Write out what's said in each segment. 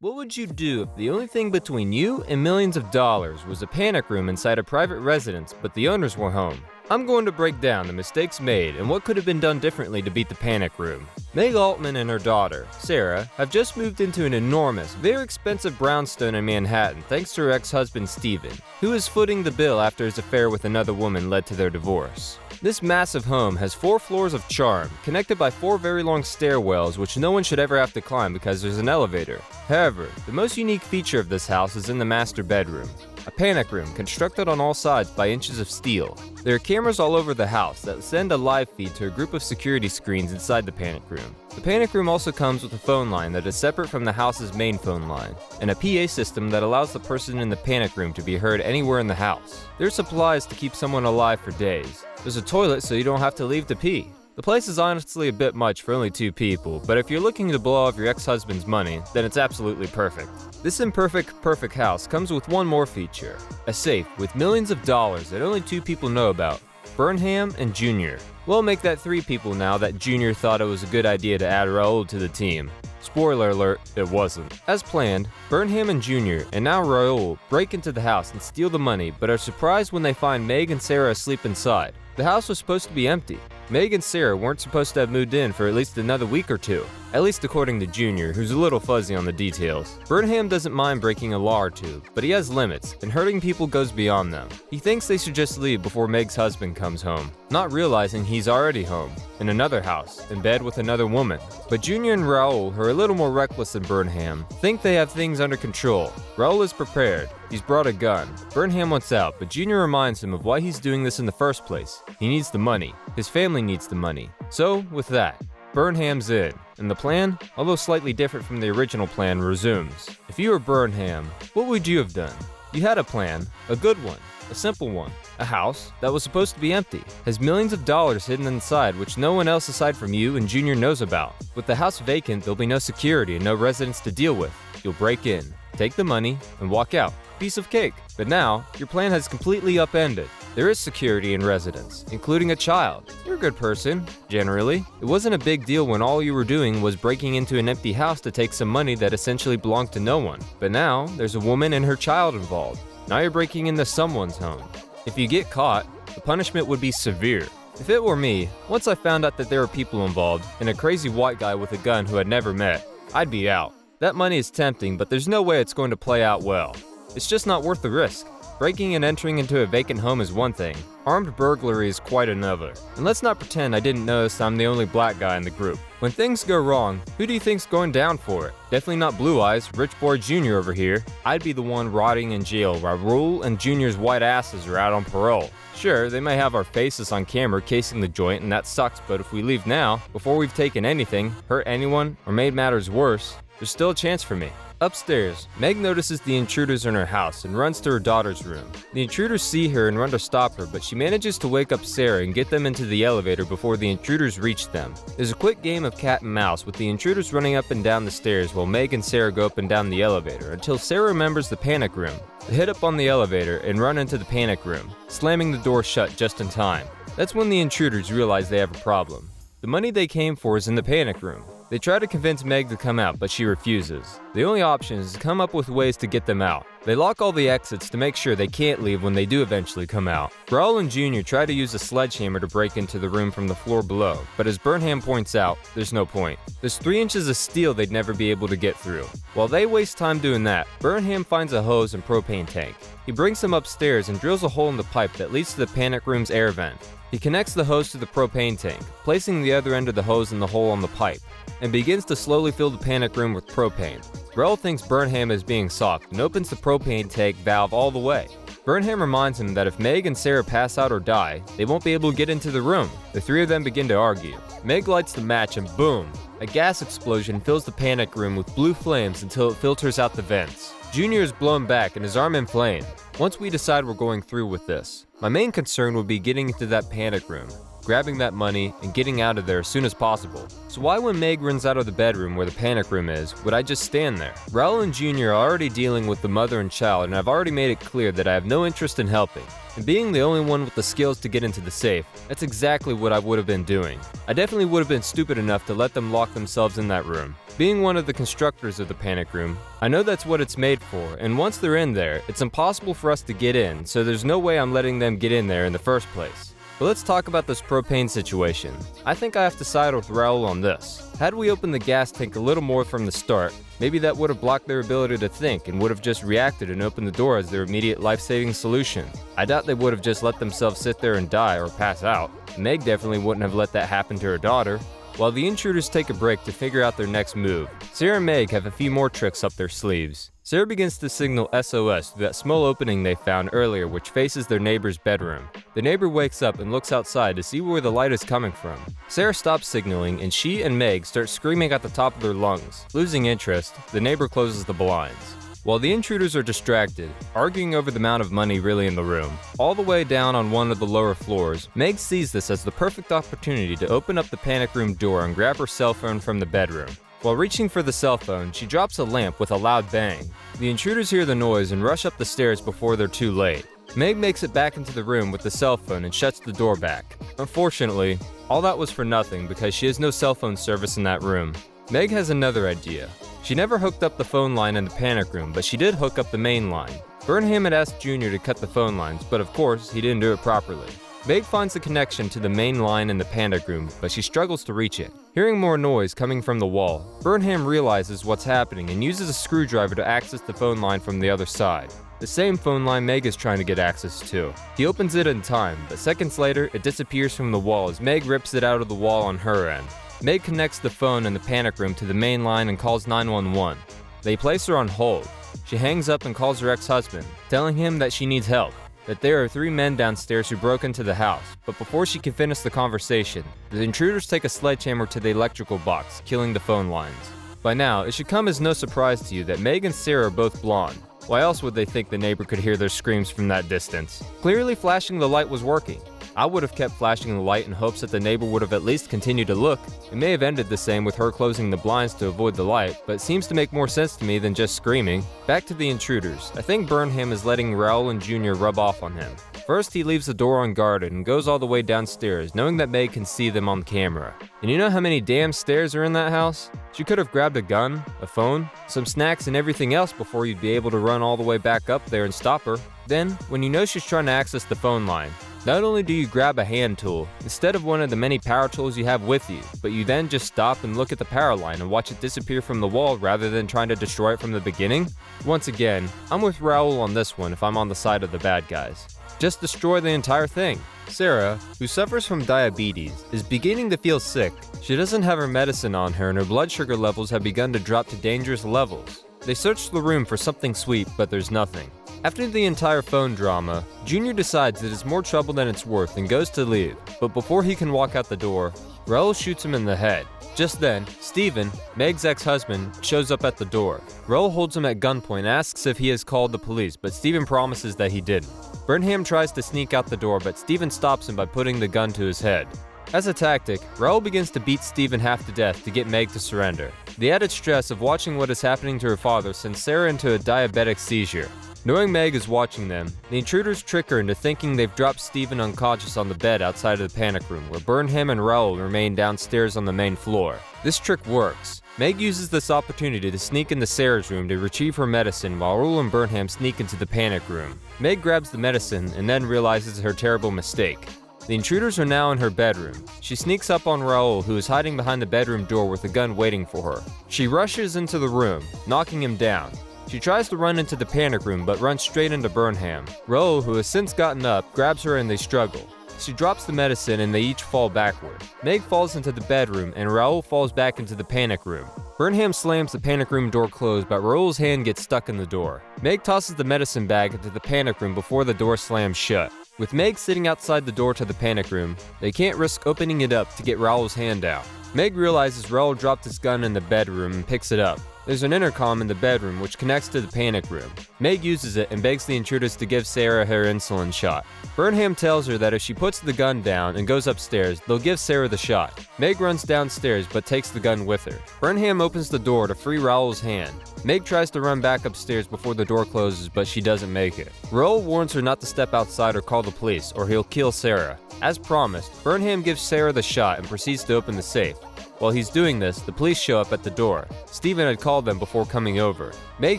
What would you do if the only thing between you and millions of dollars was a panic room inside a private residence, but the owners were home? I'm going to break down the mistakes made and what could have been done differently to beat the panic room. Meg Altman and her daughter, Sarah, have just moved into an enormous, very expensive brownstone in Manhattan thanks to her ex-husband Steven, who is footing the bill after his affair with another woman led to their divorce. This massive home has 4 floors of charm, connected by 4 very long stairwells which no one should ever have to climb because there's an elevator. However, the most unique feature of this house is in the master bedroom. A panic room constructed on all sides by inches of steel. There are cameras all over the house that send a live feed to a group of security screens inside the panic room. The panic room also comes with a phone line that is separate from the house's main phone line, and a PA system that allows the person in the panic room to be heard anywhere in the house. There's supplies to keep someone alive for days. There's a toilet so you don't have to leave to pee. The place is honestly a bit much for only 2 people, but if you're looking to blow off your ex-husband's money, then it's absolutely perfect. This perfect house comes with one more feature, a safe with millions of dollars that only 2 people know about, Burnham and Junior. We'll make that 3 people now that Junior thought it was a good idea to add Raoul to the team. Spoiler alert, it wasn't. As planned, Burnham and Junior, and now Raoul, break into the house and steal the money, but are surprised when they find Meg and Sarah asleep inside. The house was supposed to be empty. Meg and Sarah weren't supposed to have moved in for at least another week or 2, at least according to Junior, who's a little fuzzy on the details. Burnham doesn't mind breaking a law or 2, but he has limits, and hurting people goes beyond them. He thinks they should just leave before Meg's husband comes home, not realizing he's already home, in another house, in bed with another woman. But Junior and Raoul, who are a little more reckless than Burnham, think they have things under control. Raoul is prepared. He's brought a gun. Burnham wants out, but Junior reminds him of why he's doing this in the first place. He needs the money. His family needs the money. So, with that, Burnham's in, and the plan, although slightly different from the original plan, resumes. If you were Burnham, what would you have done? You had a plan, a good one, a simple one. A house that was supposed to be empty, has millions of dollars hidden inside which no one else aside from you and Junior knows about. With the house vacant, there'll be no security and no residents to deal with. You'll break in, take the money, and walk out. Piece of cake. But now, your plan has completely upended. There is security in residence, including a child. You're a good person, generally. It wasn't a big deal when all you were doing was breaking into an empty house to take some money that essentially belonged to no one. But now, there's a woman and her child involved. Now you're breaking into someone's home. If you get caught, the punishment would be severe. If it were me, once I found out that there were people involved, and a crazy white guy with a gun who I'd never met, I'd be out. That money is tempting, but there's no way it's going to play out well. It's just not worth the risk. Breaking and entering into a vacant home is one thing. Armed burglary is quite another. And let's not pretend I didn't notice I'm the only black guy in the group. When things go wrong, who do you think's going down for it? Definitely not Blue Eyes, Rich Boy Jr. over here. I'd be the one rotting in jail while Raoul and Junior's white asses are out on parole. Sure, they may have our faces on camera casing the joint and that sucks, but if we leave now, before we've taken anything, hurt anyone, or made matters worse, there's still a chance for me. Upstairs, Meg notices the intruders in her house and runs to her daughter's room. The intruders see her and run to stop her, but she manages to wake up Sarah and get them into the elevator before the intruders reach them. There's a quick game of cat and mouse with the intruders running up and down the stairs while Meg and Sarah go up and down the elevator until Sarah remembers the panic room. They hit up on the elevator and run into the panic room, slamming the door shut just in time. That's when the intruders realize they have a problem. The money they came for is in the panic room. They try to convince Meg to come out, but she refuses. The only option is to come up with ways to get them out. They lock all the exits to make sure they can't leave when they do eventually come out. Raoul and Junior try to use a sledgehammer to break into the room from the floor below, but as Burnham points out, there's no point. There's 3 inches of steel they'd never be able to get through. While they waste time doing that, Burnham finds a hose and propane tank. He brings them upstairs and drills a hole in the pipe that leads to the panic room's air vent. He connects the hose to the propane tank, placing the other end of the hose in the hole on the pipe, and begins to slowly fill the panic room with propane. Raoul thinks Burnham is being soft and opens the propane tank valve all the way. Burnham reminds him that if Meg and Sarah pass out or die, they won't be able to get into the room. The 3 of them begin to argue. Meg lights the match and boom! A gas explosion fills the panic room with blue flames until it filters out the vents. Junior is blown back and his arm inflamed. Once we decide we're going through with this, my main concern would be getting into that panic room, grabbing that money, and getting out of there as soon as possible. So why when Meg runs out of the bedroom where the panic room is, would I just stand there? Raoul and Junior are already dealing with the mother and child, and I've already made it clear that I have no interest in helping. And being the only one with the skills to get into the safe, that's exactly what I would have been doing. I definitely would have been stupid enough to let them lock themselves in that room. Being one of the constructors of the panic room, I know that's what it's made for, and once they're in there, it's impossible for us to get in, so there's no way I'm letting them get in there in the first place. But let's talk about this propane situation. I think I have to side with Raul on this. Had we opened the gas tank a little more from the start, maybe that would have blocked their ability to think and would have just reacted and opened the door as their immediate life-saving solution. I doubt they would have just let themselves sit there and die or pass out. Meg definitely wouldn't have let that happen to her daughter. While the intruders take a break to figure out their next move, Sarah and Meg have a few more tricks up their sleeves. Sarah begins to signal SOS through that small opening they found earlier which faces their neighbor's bedroom. The neighbor wakes up and looks outside to see where the light is coming from. Sarah stops signaling and she and Meg start screaming at the top of their lungs. Losing interest, the neighbor closes the blinds. While the intruders are distracted, arguing over the amount of money really in the room, all the way down on one of the lower floors, Meg sees this as the perfect opportunity to open up the panic room door and grab her cell phone from the bedroom. While reaching for the cell phone, she drops a lamp with a loud bang. The intruders hear the noise and rush up the stairs before they're too late. Meg makes it back into the room with the cell phone and shuts the door back. Unfortunately, all that was for nothing because she has no cell phone service in that room. Meg has another idea. She never hooked up the phone line in the panic room, but she did hook up the main line. Burnham had asked Junior to cut the phone lines, but of course, he didn't do it properly. Meg finds the connection to the main line in the panic room, but she struggles to reach it. Hearing more noise coming from the wall, Burnham realizes what's happening and uses a screwdriver to access the phone line from the other side. The same phone line Meg is trying to get access to. He opens it in time, but seconds later, it disappears from the wall as Meg rips it out of the wall on her end. Meg connects the phone in the panic room to the main line and calls 911. They place her on hold. She hangs up and calls her ex-husband, telling him that she needs help, that there are 3 men downstairs who broke into the house, but before she can finish the conversation, the intruders take a sledgehammer to the electrical box, killing the phone lines. By now, it should come as no surprise to you that Meg and Sarah are both blonde. Why else would they think the neighbor could hear their screams from that distance? Clearly flashing the light was working. I would have kept flashing the light in hopes that the neighbor would have at least continued to look. It may have ended the same with her closing the blinds to avoid the light, but it seems to make more sense to me than just screaming. Back to the intruders. I think Burnham is letting Raul and Junior rub off on him. First, he leaves the door unguarded and goes all the way downstairs, knowing that Meg can see them on camera. And you know how many damn stairs are in that house? She could have grabbed a gun, a phone, some snacks, and everything else before you'd be able to run all the way back up there and stop her. Then, when you know she's trying to access the phone line, not only do you grab a hand tool, instead of one of the many power tools you have with you, but you then just stop and look at the power line and watch it disappear from the wall rather than trying to destroy it from the beginning? Once again, I'm with Raul on this one if I'm on the side of the bad guys. Just destroy the entire thing. Sarah, who suffers from diabetes, is beginning to feel sick. She doesn't have her medicine on her and her blood sugar levels have begun to drop to dangerous levels. They search the room for something sweet, but there's nothing. After the entire phone drama, Junior decides that it's more trouble than it's worth and goes to leave, but before he can walk out the door, Raul shoots him in the head. Just then, Steven, Meg's ex-husband, shows up at the door. Raul holds him at gunpoint and asks if he has called the police, but Steven promises that he didn't. Burnham tries to sneak out the door, but Steven stops him by putting the gun to his head. As a tactic, Raul begins to beat Steven half to death to get Meg to surrender. The added stress of watching what is happening to her father sends Sarah into a diabetic seizure. Knowing Meg is watching them, the intruders trick her into thinking they've dropped Steven unconscious on the bed outside of the panic room, where Burnham and Raul remain downstairs on the main floor. This trick works. Meg uses this opportunity to sneak into Sarah's room to retrieve her medicine while Raul and Burnham sneak into the panic room. Meg grabs the medicine and then realizes her terrible mistake. The intruders are now in her bedroom. She sneaks up on Raul, who is hiding behind the bedroom door with a gun waiting for her. She rushes into the room, knocking him down. She tries to run into the panic room but runs straight into Burnham. Raul, who has since gotten up, grabs her and they struggle. She drops the medicine and they each fall backward. Meg falls into the bedroom and Raul falls back into the panic room. Burnham slams the panic room door closed, but Raul's hand gets stuck in the door. Meg tosses the medicine bag into the panic room before the door slams shut. With Meg sitting outside the door to the panic room, they can't risk opening it up to get Raul's hand out. Meg realizes Raul dropped his gun in the bedroom and picks it up. There's an intercom in the bedroom which connects to the panic room. Meg uses it and begs the intruders to give Sarah her insulin shot. Burnham tells her that if she puts the gun down and goes upstairs, they'll give Sarah the shot. Meg runs downstairs but takes the gun with her. Burnham opens the door to free Raul's hand. Meg tries to run back upstairs before the door closes, but she doesn't make it. Raul warns her not to step outside or call the police, or he'll kill Sarah. As promised, Burnham gives Sarah the shot and proceeds to open the safe. While he's doing this, the police show up at the door. Steven had called them before coming over. Meg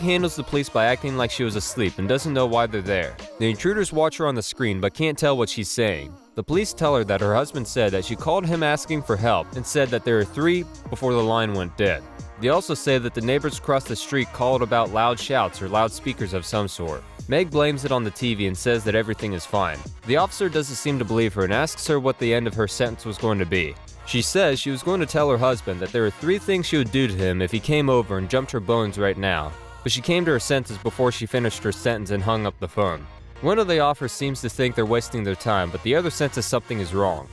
handles the police by acting like she was asleep and doesn't know why they're there. The intruders watch her on the screen but can't tell what she's saying. The police tell her that her husband said that she called him asking for help and said that there are 3 before the line went dead. They also say that the neighbors across the street called about loud shouts or loudspeakers of some sort. Meg blames it on the TV and says that everything is fine. The officer doesn't seem to believe her and asks her what the end of her sentence was going to be. She says she was going to tell her husband that there are 3 things she would do to him if he came over and jumped her bones right now. But she came to her senses before she finished her sentence and hung up the phone. One of the offers seems to think they're wasting their time, but the other senses something is wrong.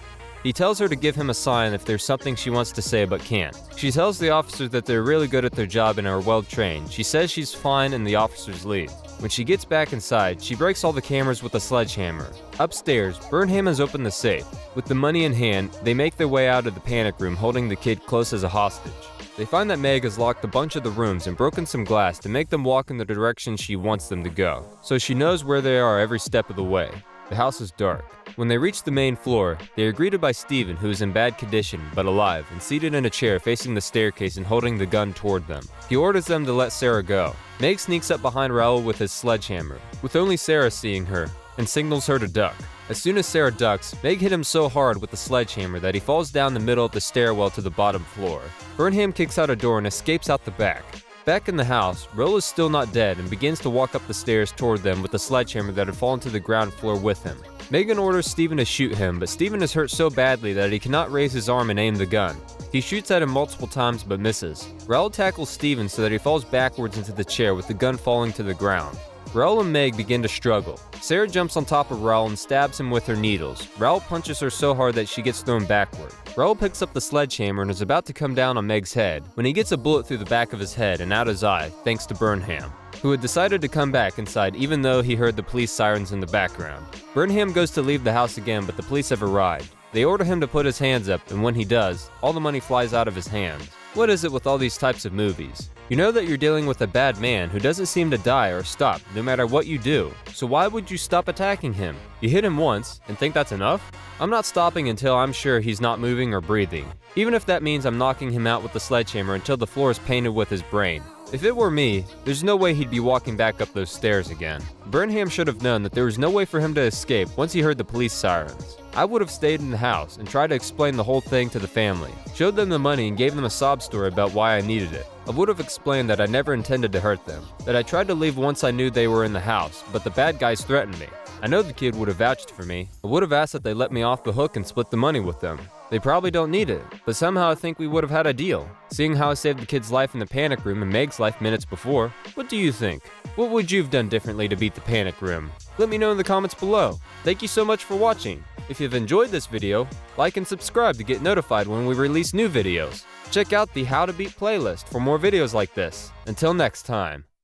He tells her to give him a sign if there's something she wants to say but can't. She tells the officers that they're really good at their job and are well trained. She says she's fine and the officers leave. When she gets back inside, she breaks all the cameras with a sledgehammer. Upstairs, Burnham has opened the safe. With the money in hand, they make their way out of the panic room holding the kid close as a hostage. They find that Meg has locked a bunch of the rooms and broken some glass to make them walk in the direction she wants them to go, so she knows where they are every step of the way. The house is dark. When they reach the main floor, they are greeted by Steven, who is in bad condition but alive and seated in a chair facing the staircase and holding the gun toward them. He orders them to let Sarah go. Meg sneaks up behind Raoul with his sledgehammer, with only Sarah seeing her, and signals her to duck. As soon as Sarah ducks, Meg hit him so hard with the sledgehammer that he falls down the middle of the stairwell to the bottom floor. Burnham kicks out a door and escapes out the back. Back in the house, Raoul is still not dead and begins to walk up the stairs toward them with the sledgehammer that had fallen to the ground floor with him. Megan orders Steven to shoot him, but Steven is hurt so badly that he cannot raise his arm and aim the gun. He shoots at him multiple times but misses. Raoul tackles Steven so that he falls backwards into the chair with the gun falling to the ground. Raoul and Meg begin to struggle. Sarah jumps on top of Raoul and stabs him with her needles. Raoul punches her so hard that she gets thrown backward. Raoul picks up the sledgehammer and is about to come down on Meg's head when he gets a bullet through the back of his head and out his eye, thanks to Burnham, who had decided to come back inside even though he heard the police sirens in the background. Burnham goes to leave the house again, but the police have arrived. They order him to put his hands up, and when he does, all the money flies out of his hands. What is it with all these types of movies? You know that you're dealing with a bad man who doesn't seem to die or stop no matter what you do, so why would you stop attacking him? You hit him once and think that's enough? I'm not stopping until I'm sure he's not moving or breathing, even if that means I'm knocking him out with the sledgehammer until the floor is painted with his brain. If it were me, there's no way he'd be walking back up those stairs again. Burnham should have known that there was no way for him to escape once he heard the police sirens. I would have stayed in the house and tried to explain the whole thing to the family, showed them the money and gave them a sob story about why I needed it. I would have explained that I never intended to hurt them, that I tried to leave once I knew they were in the house, but the bad guys threatened me. I know the kid would have vouched for me. I would have asked that they let me off the hook and split the money with them. They probably don't need it, but somehow I think we would have had a deal. Seeing how I saved the kid's life in the panic room and Meg's life minutes before, what do you think? What would you have done differently to beat the panic room? Let me know in the comments below. Thank you so much for watching. If you've enjoyed this video, like and subscribe to get notified when we release new videos. Check out the How to Beat playlist for more videos like this. Until next time.